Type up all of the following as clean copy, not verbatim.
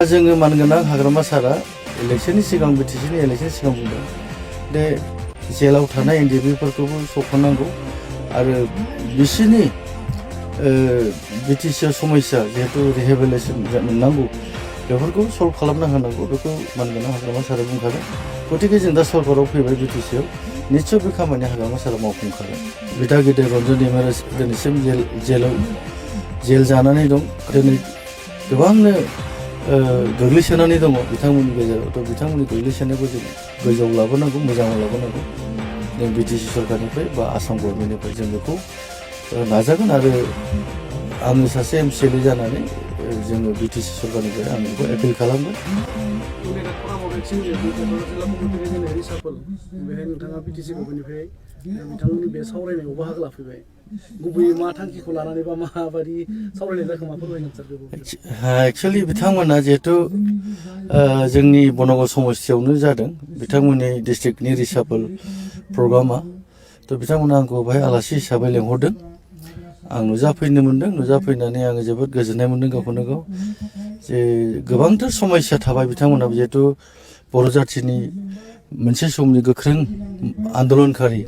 जोङो मानगोनां हाग्रामा सारा इलेक्शननि सिगां बिटिसिनि इलेक्शननि सिगां बुंदों दे जेलाव थानाय एनडिएफबिफोरखौबो सख'नांगौ आरो बिसोरनि बिटिसिआव समस्या जिहेतु रिहेबिलिटेसन मोननांगौ बेफोरखौ सल्भ खालामना होनांगौ बेखौ मानगोनां हाग्रामा सारा बुंखादों गतिके जों दा सरकाराव फैबाय बिटिसिआव निस्सय बे खामानि हाग्रामा सारा मावफुंखागोन बिदा गिदिर रन्जन दैमारिया दिनैसिम जेल जानानै दं दिनै गोबांनो गोग्लैसोनानै दङ बिथांमोननि गेजेराव थ' बिथांमोननि गोग्लैसोनायखौ जों गोजौआव लाबोनांगौ मोजाङाव लाबोनांगौ जों बिटिसि सरकारनिफ्राय बा आसाम गभर्नमेन्टनिफ्राय जों बेखौ नाजागोन आरो आङो सासे एमसिएलए जानानै जोङो बिटिसि सरकारनिफ्राय आं बेखौ एपिल खालामगोन बेहाय नोंथाङा बिटिसि गभर्नमेन्टनिफ्राय बिथांमोननि बे सावरायनायाव बाहागो लाफैबाय गुबैयै मा थांखिखौ लानानै बा माबायदि सावरायनाय जाखो मा फोरमायगोन सार एक्सुवेलि बिथांमोना जिहेतु जोंनि बनगाव समस्थियावनो जादों बिथांमोननि डिस्ट्रिक्टनि रिसाफल प्रग्रामा थ' बिथांमोना आंखौ बेहाय आलासि हिसाबै लेंहरदों आं नुजाफैनो मोन्दों नुजाफैनानै आङो जोबोद गोजोननाय मोन्दों गावखौनो गाव जे गोबांथार समस्या थाबाय बिथांमोनाबो जिहेतु बर' जाथिनि मोनसे समनि गोख्रों आन्दलनकारि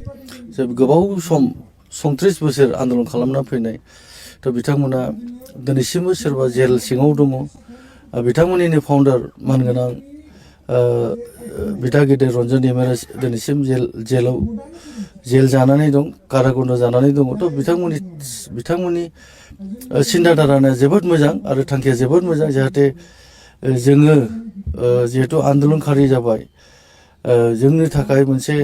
जे गोबाव सम 37 बोसोर आन्दलन खालामना फैनाय थ' बिथांमोना दिनैसिमबो सोरबा जेल सिङाव दङ बिथांमोननिनो फाउन्डार मानगोनां बिदा गिदिर रन्जन दैमारिया दिनैसिम जेल जानानै दं कारागन्द जानानै दङ थ' बिथांमोननि सिन्ताधाराया जोबोद मोजां आरो थांखिया जोबोद मोजां जाहाथे जोङो जिहेतु आन्दलनकारि जाबाय जोंनि थाखाय मोनसे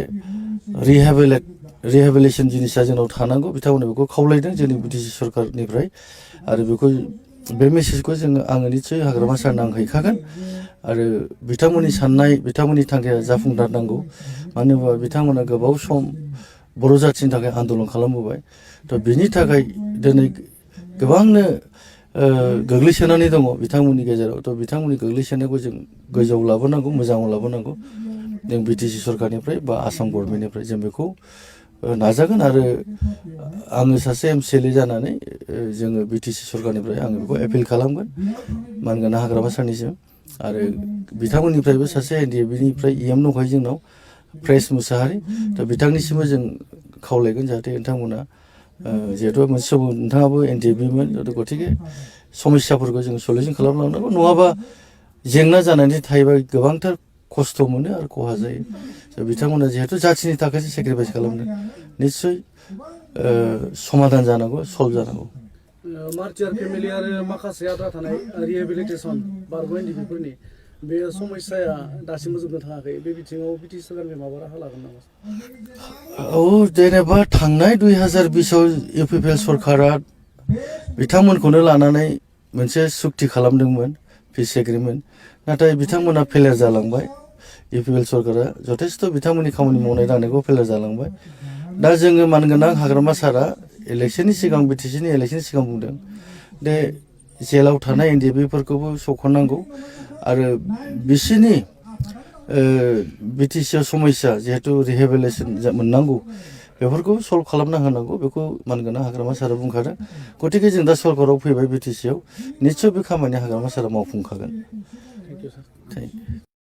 रिहेबिलिटेसन जिनिसा जोंनाव थानांगौ बिथांमोना बेखौ खावलायदों जोंनि बिटिसि सरकारनिफ्राय आरो बेखौ बे मेसेजखौ जोङो आङो निस्सय हाग्रामा सारनो आं हैखागोन आरो बिथांमोननि साननाय बिथांमोननि थांखिया जाफुंथारनांगौ मानो होनबा बिथांमोना गोबाव सम बर' जाथिनि थाखाय आन्दलन खालामबोबाय थ' बिनि थाखाय दिनै गोबांनो गोग्लैसोनानै दङ बिथांमोननि गेजेराव थ' बिथांमोननि गोग्लैसोनायखौ जों गोजौआव लाबोनांगौ मोजाङाव लाबोनांगौ जों बिटिसि सरकारनिफ्राय बा आसाम गभर्नमेन्टनिफ्राय जों बेखौ नाजागोन आरो आङो सासे एमसिएलए जानानै जोङो बिटिसि सरकारनिफ्राय आङो बेखौ एपिल खालामगोन मानगोनां हाग्रामा सारनिसिम आरो बिथांमोननिफ्रायबो सासे एनडिएफबिनिफ्राय इएम दंखायो जोंनाव प्रेस मुसाहारि थ' बिथांनिसिमबो जों खावलायगोन जाहाथे नोंथांमोना जिहेतु मोनसे समाव नोंथाङाबो एनडिएफबिमोन गतिके समस्याफोरखौ जों सलिउसन खालामलांनांगौ नङाबा जेंना जानानै थायोबा गोबांथार खस्थ' मोनो आरो खहा जायो बिथांमोना जिहेतु जाथिनि थाखायसो सेक्रिफाइस खालामदों निस्सय समाधान जानांगौ सल्भ जानांगौ मार्टियार फेमिलि आरो माखासे आद्रा थानाय रिहेबिलिटेसन बारग' एनडिएफबिफोरनि बे समस्याया दासिमबो जोबनो थाङाखै बे बिथिङाव बिटिसि सरकारनिफ्राय माबा राहा लागोन नामा औ जेनेबा थांनाय 2020आव इउपिपिएल सरकारा बिथांमोनखौनो लानानै मोनसे सुक्ति खालामदोंमोन पिस एग्रिमेन्ट नाथाय बिथांमोना फेलेर जालांबाय इउपिपिएल सरकारा जथेस्थ' बिथांमोननि खामानि मावनाय दांनायखौ फेलेर जालांबाय दा जोङो मानगोनां हाग्रामा सारा इलेक्शननि सिगां बिटिसिनि इलेक्शननि सिगां बुंदों दे जेलाव थानाय एनडिएफबिफोरखौबो सख'नांगौ आरो बिसोरनि बिटिसिआव समस्या जिहेतु रिहेबिलिटेसन मोननांगौ बेफोरखौ सल्भ खालामना होनांगौ बेखौ मानगोनां हाग्रामा सारा बुंखादों गतिके जों दा सरकाराव फैबाय बिटिसिआव निस्सय बे खामानि हाग्रामा सारा मावफुंखागोन।